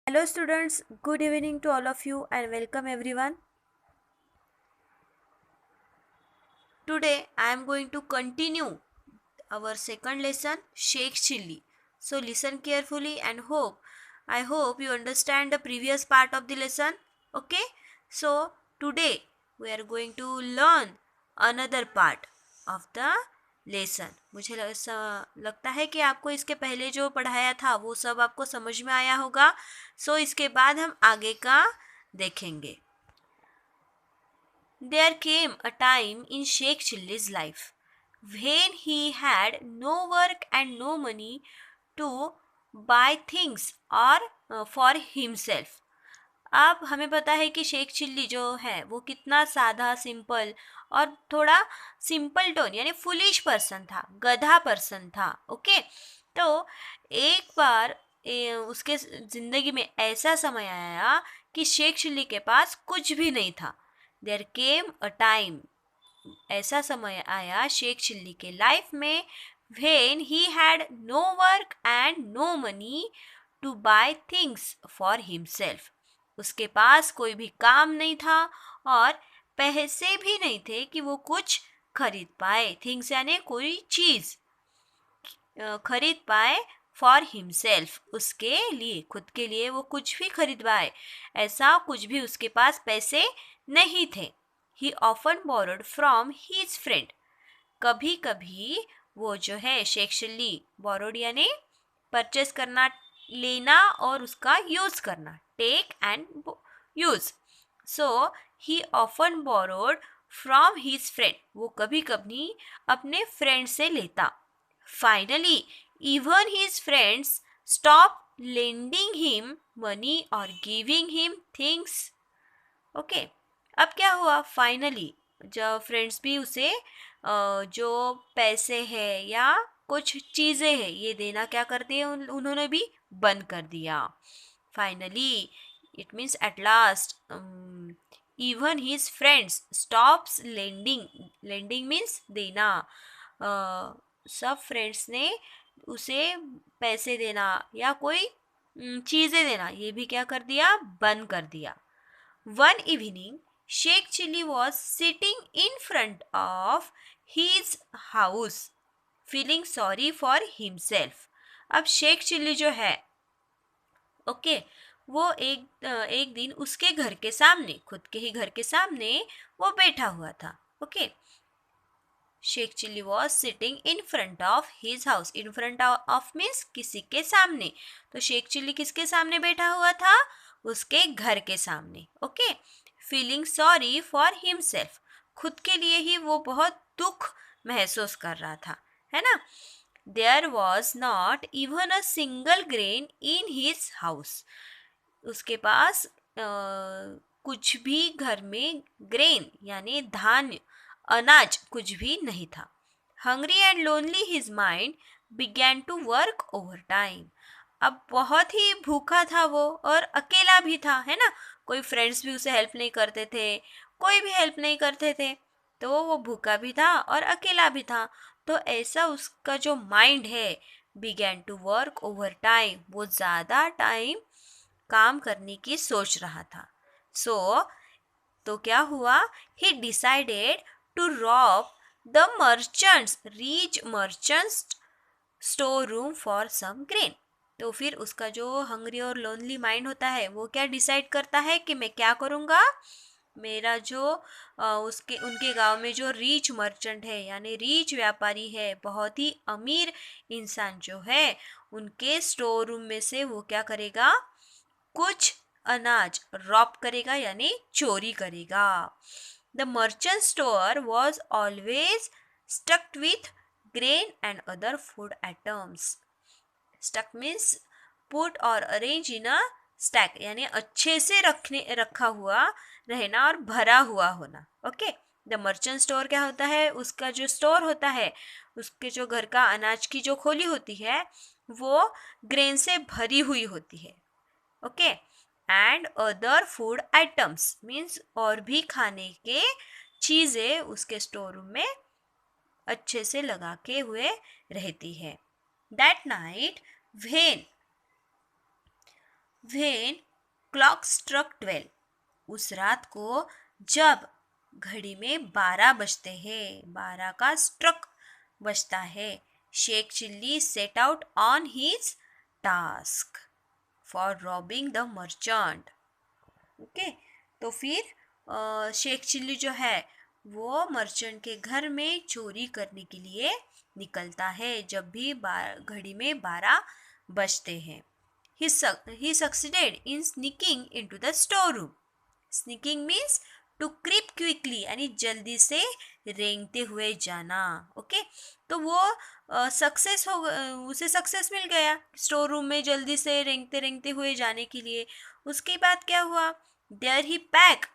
Hello students, good evening to all of you and welcome everyone. Today I am going to continue our second lesson, Sheikh Chilli. So listen carefully and I hope you understand the previous part of the lesson. Okay? So today we are going to learn another part of the lesson. मुझे लगता है कि आपको इसके पहले जो पढ़ाया था वो सब आपको समझ में आया होगा. सो इसके बाद हम आगे का देखेंगे. There came a time in Sheikh Chilli's life when he had no work and no money to buy things or for himself. अब हमें पता है कि शेख चिल्ली जो है वो कितना सादा सिंपल और थोड़ा सिंपल टोन यानी फुलिश पर्सन था, गधा पर्सन था. ओके, तो एक बार उसके ज़िंदगी में ऐसा समय आया कि शेख चिल्ली के पास कुछ भी नहीं था. देयर केम अ टाइम, ऐसा समय आया शेख चिल्ली के लाइफ में when he had no work and no money to buy things for himself. उसके पास कोई भी काम नहीं था और पैसे भी नहीं थे कि वो कुछ खरीद पाए. थिंग्स यानी कोई चीज़ खरीद पाए फॉर हिमसेल्फ, उसके लिए, खुद के लिए वो कुछ भी खरीद पाए, ऐसा कुछ भी उसके पास पैसे नहीं थे. He often borrowed from his friend. कभी कभी वो जो है शेख चिल्ली, बोरोड यानी परचेस करना, लेना और उसका यूज़ करना, take and use. So he often borrowed from his friend, वो कभी कभी अपने फ्रेंड से लेता. Finally even his friends stopped lending him money or giving him things. Okay, अब क्या हुआ? फाइनली जब फ्रेंड्स भी उसे जो पैसे है या कुछ चीज़ें हैं ये देना क्या कर दिया, उन्होंने भी बंद कर दिया. Finally it means at last even his friends stops lending. Lending means देना. सब फ्रेंड्स ने उसे पैसे देना या कोई चीज़ें देना ये भी क्या कर दिया, बंद कर दिया. One evening Sheikh Chilli was sitting in front of his house feeling sorry for himself. अब शेख चिल्ली जो है, ओके, वो एक दिन उसके घर के सामने, खुद के ही घर के सामने वो बैठा हुआ था. Okay, Sheikh Chilli was sitting in front of his house. In front of means किसी के सामने. तो शेख चिल्ली किसके सामने बैठा हुआ था? उसके घर के सामने. Okay, feeling sorry for himself, खुद के लिए ही वो बहुत दुख महसूस कर रहा था, है ना. There was not even a single grain in his house. उसके पास कुछ भी घर में ग्रेन यानी धान्य, अनाज कुछ भी नहीं था. Hungry and lonely his mind began to work over time. अब बहुत ही भूखा था वो और अकेला भी था, है ना. कोई फ्रेंड्स भी उसे हेल्प नहीं करते थे, कोई भी हेल्प नहीं करते थे, तो वो भूखा भी था और अकेला भी था. तो ऐसा उसका जो माइंड है, began to work over time, वो ज़्यादा टाइम काम करने की सोच रहा था. तो क्या हुआ? ही decided to rob the rich merchants store room for some grain. तो फिर उसका जो हंग्री और लोनली माइंड होता है वो क्या डिसाइड करता है कि मैं क्या करूँगा, मेरा जो उनके गांव में जो रीच मर्चेंट है यानी रीच व्यापारी है, बहुत ही अमीर इंसान जो है, उनके स्टोर रूम में से वो क्या करेगा, कुछ अनाज रॉब करेगा यानी चोरी करेगा. The merchant store was always stuffed with grain and other food items. Stuck means put or arrange in a stack यानी अच्छे से रखा हुआ रहना और भरा हुआ होना. ओके, द मर्चेंट स्टोर क्या होता है? उसका जो स्टोर होता है, उसके जो घर का अनाज की जो खोली होती है वो ग्रेन से भरी हुई होती है. Okay, and other food items means और भी खाने के चीज़ें उसके स्टोर रूम में अच्छे से लगा के हुए रहती है. That night when When clock struck 12, उस रात को जब घड़ी में 12 बजते हैं, 12 का स्ट्रक बजता है, Sheikh Chilli set out on his task for robbing the merchant. Okay, तो फिर शेख चिल्ली जो है वो मर्चेंट के घर में चोरी करने के लिए निकलता है जब भी घड़ी में 12 बजते हैं. He succeeded in sneaking into the storeroom. Sneaking means to creep quickly यानी जल्दी से रेंगते हुए जाना. ओके, तो वो सक्सेस हो उसे सक्सेस मिल गया स्टोर रूम में जल्दी से रेंगते रेंगते हुए जाने के लिए. उसके बाद क्या हुआ? There he pack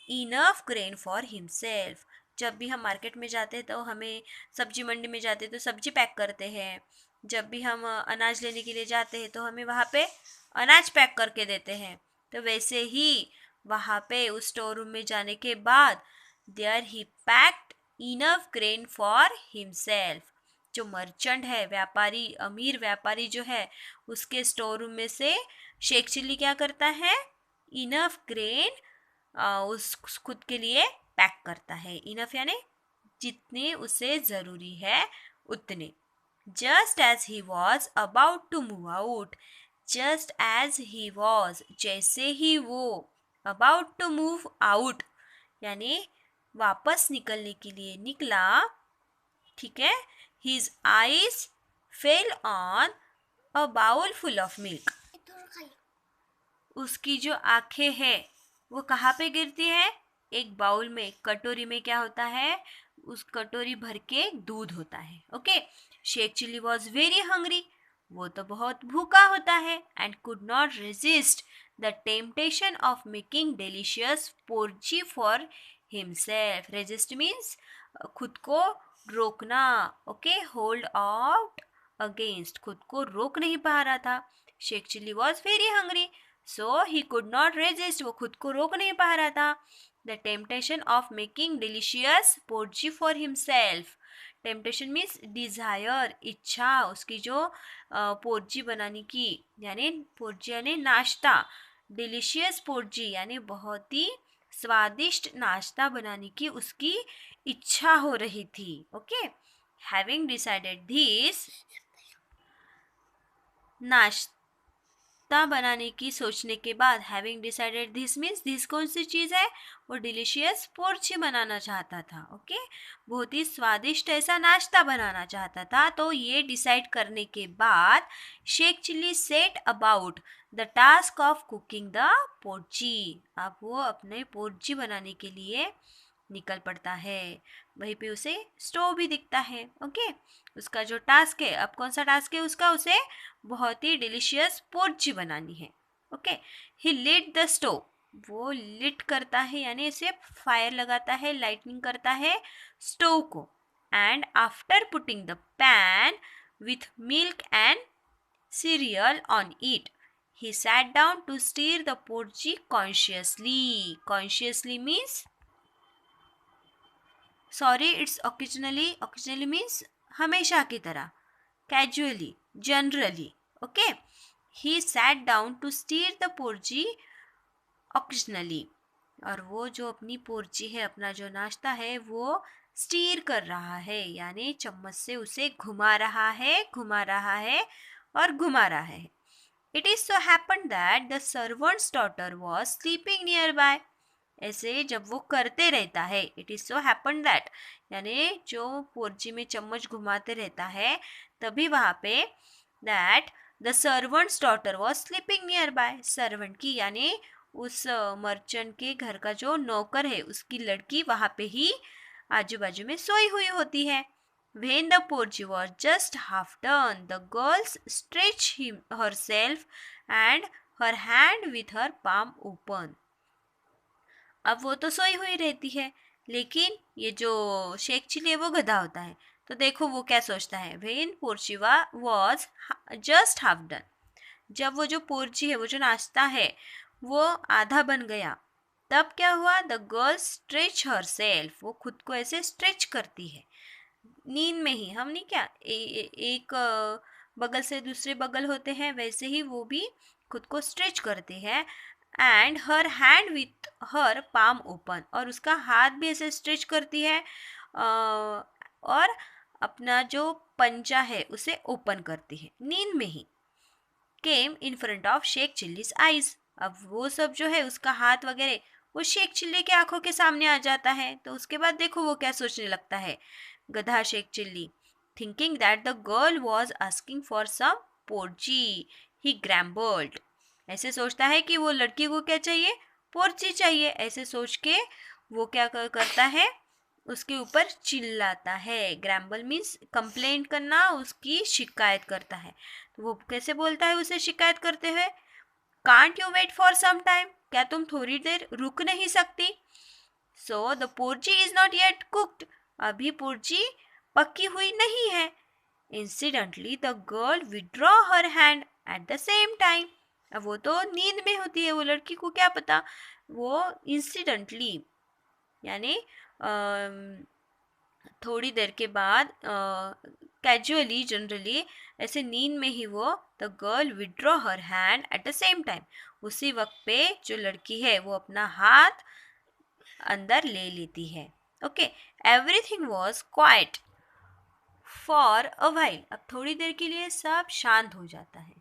enough grain for himself. जब भी हम मार्केट में जाते हैं तो हमें सब्जी मंडी में जाते हैं तो सब्जी पैक करते हैं. जब भी हम अनाज लेने के लिए जाते हैं तो हमें वहाँ पे अनाज पैक करके देते हैं. तो वैसे ही वहाँ पे उस स्टोर रूम में जाने के बाद there he packed enough grain for himself. जो मर्चेंट है, व्यापारी, अमीर व्यापारी जो है, उसके स्टोर रूम में से शेख चिल्ली क्या करता है? इनफ ग्रेन उस खुद के लिए पैक करता है. इनफ यानी जितने उसे ज़रूरी है उतने. Just as he was about to move out. Just as he was, जैसे ही वो, अबाउट टू मूव आउट यानी वापस निकलने के लिए निकला. ठीक है. His eyes fell on a bowl full of milk. उसकी जो आंखें हैं वो कहाँ पे गिरती है? एक बाउल में, कटोरी में क्या होता है? उस कटोरी भर के दूध होता है. Okay, Sheikh Chilli was very hungry. वो तो बहुत भूखा होता है. And could not resist the temptation of making delicious porridge for himself. Resist means खुद को रोकना. ओके, होल्ड आउट अगेंस्ट, खुद को रोक नहीं पा रहा था. Sheikh Chilli was very hungry, so he could not resist, वो खुद को रोक नहीं पा रहा था. The temptation of making delicious porridge for himself. Temptation means desire, इच्छा, उसकी जो पोर्जी बनाने की, यानी पोर्जी यानी नाश्ता. डिलीशियस पोर्जी यानी बहुत ही स्वादिष्ट नाश्ता बनाने की उसकी इच्छा हो रही थी. ओके, हैविंग डिसाइडेड दिस, नाश्ता बनाने की सोचने के बाद, having decided this means this कौन सी चीज़ है? वो डिलीशियस पोर्ची बनाना चाहता था. ओके, बहुत ही स्वादिष्ट ऐसा नाश्ता बनाना चाहता था. तो ये डिसाइड करने के बाद Sheikh Chilli set about the task of cooking the porridge. अब वो अपने पोर्ची बनाने के लिए निकल पड़ता है. वहीं पे उसे स्टोव भी दिखता है. ओके, उसका जो टास्क है, अब कौन सा टास्क है उसका? उसे बहुत ही डिलीशियस पोर्ची बनानी है. Okay, he lit the stove. वो लिट करता है यानी इसे फायर लगाता है, लाइटनिंग करता है स्टोव को. And after putting the pan with milk and serial on it, he sat down to stir the porgy consciously. Consciously means, sorry, it's occasionally means हमेशा की तरह, casually, generally. Okay, he sat down to stir the porgy occasionally. और वो जो अपनी पोर्ची है, अपना जो नाश्ता है, वो स्टीर कर रहा है यानी चम्मच से उसे घुमा रहा है, घुमा रहा है और घुमा रहा है. It is so happened that the servant's daughter was sleeping nearby. ऐसे जब वो करते रहता है, it is so happen that यानी जो पोर्ची में चम्मच घुमाते रहता है तभी वहाँ पे that the servants daughter was sleeping near by. Servant की यानी उस मर्चेंट के घर का जो नौकर है उसकी लड़की वहाँ पे ही आजू बाजू में सोई हुई होती है. When the porgy was just half done, the girl stretched herself and her hand with her palm open. अब वो तो सोई हुई रहती है, लेकिन ये जो शेख चिल्ली है वो गधा होता है. तो देखो वो क्या सोचता है. When Porchia was just half done, जब वो जो पोर्ची है, वो जो नाश्ता है, वो आधा बन गया, तब क्या हुआ? The girl stretch her self. वो खुद को ऐसे स्ट्रेच करती है नींद में ही. हम नहीं क्या एक बगल से दूसरे बगल होते हैं, वैसे ही वो भी खुद को स्ट्रेच करती है and her hand with her palm open, और उसका हाथ भी ऐसे स्ट्रेच करती है और अपना जो पंजा है उसे ओपन करती है नींद में ही। Came in front of Sheikh Chilli's eyes, अब वो सब जो है उसका हाथ वगैरह वो शेख चिल्ली के आंखों के सामने आ जाता है। तो उसके बाद देखो वो क्या सोचने लगता है गधा Sheikh Chilli. Thinking that the girl was asking for some porridge he grumbled, ऐसे सोचता है कि वो लड़की को क्या चाहिए, पोर्ची चाहिए। ऐसे सोच के वो क्या करता है, उसके ऊपर चिल्लाता है। ग्रैम्बल मीन्स कंप्लेंट करना, उसकी शिकायत करता है। तो वो कैसे बोलता है उसे शिकायत करते हुए, can't you wait for some time, क्या तुम थोड़ी देर रुक नहीं सकती। So the porridge is not yet cooked, अभी पोर्ची पकी हुई नहीं है। Incidentally the girl withdraw her hand at the same time, अब वो तो नींद में होती है, वो लड़की को क्या पता। वो इंसिडेंटली यानी थोड़ी देर के बाद कैजुअली जनरली ऐसे नींद में ही वो the girl withdraw her hand at the same time, उसी वक्त पे जो लड़की है वो अपना हाथ अंदर ले लेती है। Okay, everything was quiet for a while, अब थोड़ी देर के लिए सब शांत हो जाता है।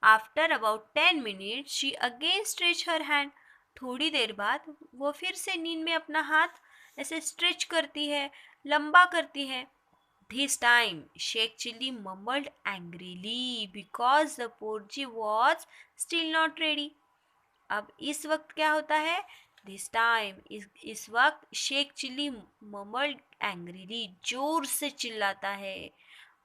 After about 10 minute she again stretch her hand, थोड़ी देर बाद वो फिर से नींद में अपना हाथ ऐसे स्ट्रेच करती है, लंबा करती है। This time Sheikh Chilli mumbled angrily because the porridge was still not ready, अब इस वक्त क्या होता है, दिस टाइम इस वक्त शेख चिल्ली मम्बल्ड एंग्रीली, जोर से चिल्लाता है,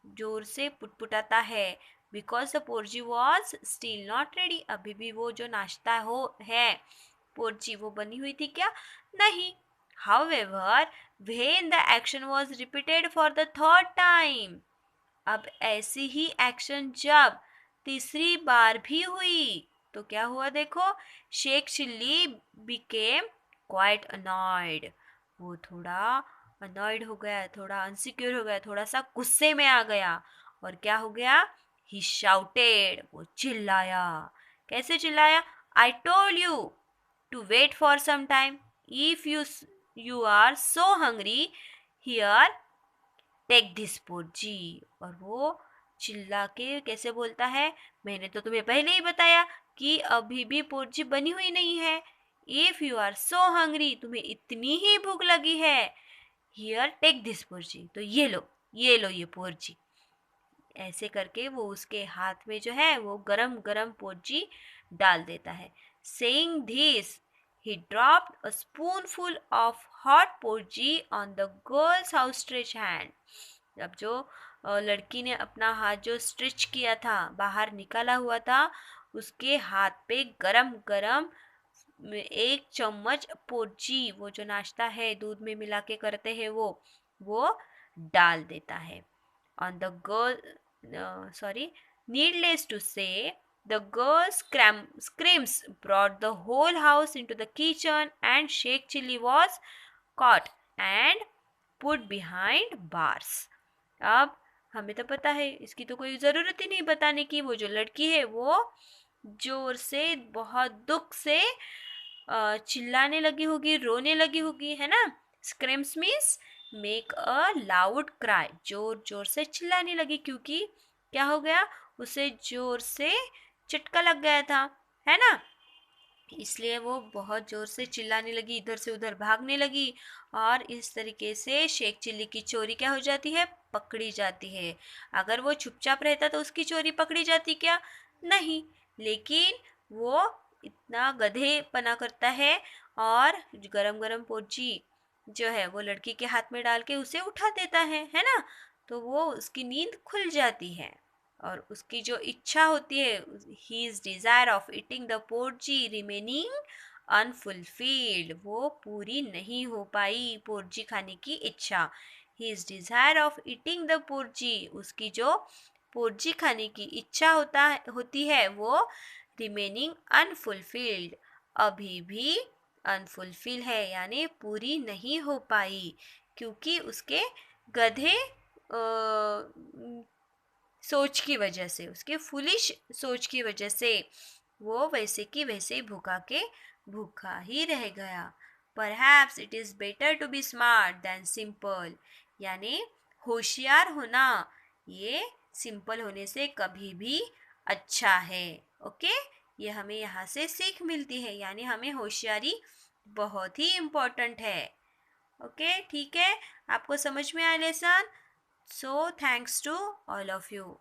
जोर से पुटपुटाता है। Because the porridge was still not ready, अभी भी वो जो नाश्ता हो है पोर्ची वो बनी हुई थी क्या, नहीं। However when the action was repeated for the third time, अब ऐसी ही एक्शन जब तीसरी बार भी हुई तो क्या हुआ देखो, Sheikh Chilli became quite annoyed, वो थोड़ा अनॉयड हो गया, थोड़ा अनसिक्योर हो गया, थोड़ा सा गुस्से में आ गया। और क्या हो गया, ही शाउटेड, वो चिल्लाया। कैसे चिल्लाया, I told you to wait for some time, if you are so hungry here take this porridge, और वो चिल्ला के कैसे बोलता है, मैंने तो तुम्हें पहले ही बताया कि अभी भी पोर्ची बनी हुई नहीं है। If you are so hungry, तुम्हें इतनी ही भूख लगी है, हियर टेक दिस पोर्ची, तो ये लो ये पोर्ची। ऐसे करके वो उसके हाथ में जो है वो गरम गरम पोर्ची डाल देता है। Saying this he dropped a spoonful of hot porgy on the girl's outstretched hand, अब जो लड़की ने अपना हाथ जो स्ट्रेच किया था, बाहर निकाला हुआ था, उसके हाथ पे गरम गरम 1 चम्मच पोर्ची, वो जो नाश्ता है दूध में मिला के करते हैं वो डाल देता है। On the girl sorry, needless to say the girl's screams brought the whole house into the kitchen and Sheikh Chilli was caught and put behind bars. अब हमें तो पता है, इसकी तो कोई ज़रूरत ही नहीं बताने की, वो जो लड़की है वो जोर से बहुत दुख से चिल्लाने लगी होगी, रोने लगी होगी, है ना। Screams means make a loud cry, जोर जोर से चिल्लाने लगी, क्योंकि क्या हो गया, उसे जोर से चटका लग गया था, है ना, इसलिए वो बहुत जोर से चिल्लाने लगी, इधर से उधर भागने लगी। और इस तरीके से शेख चिल्ली की चोरी क्या हो जाती है, पकड़ी जाती है। अगर वो चुपचाप रहता तो उसकी चोरी पकड़ी जाती क्या, नहीं, लेकिन वो इतना गधेपना करता है और गरम गरम पोची जो है वो लड़की के हाथ में डाल के उसे उठा देता है ना, तो वो उसकी नींद खुल जाती है। और उसकी जो इच्छा होती है, his desire of eating the porridge remaining unfulfilled, वो पूरी नहीं हो पाई पोर्ची खाने की इच्छा। His desire of eating the porridge, उसकी जो पोर्ची खाने की इच्छा होती है वो रिमेनिंग अनफुलफिल्ड, अभी भी अनफुलफिल है, यानी पूरी नहीं हो पाई, क्योंकि उसके गधे सोच की वजह से, उसके फुलिश सोच की वजह से वो वैसे की वैसे ही भूखा के भूखा ही रह गया। Perhaps it is better to be smart than simple, यानी होशियार होना ये सिंपल होने से कभी भी अच्छा है। ओके, ये हमें यहाँ से सीख मिलती है, यानी हमें होशियारी बहुत ही इम्पोर्टेंट है। ओके, ठीक है, आपको समझ में आया lesson? So thanks to all of you.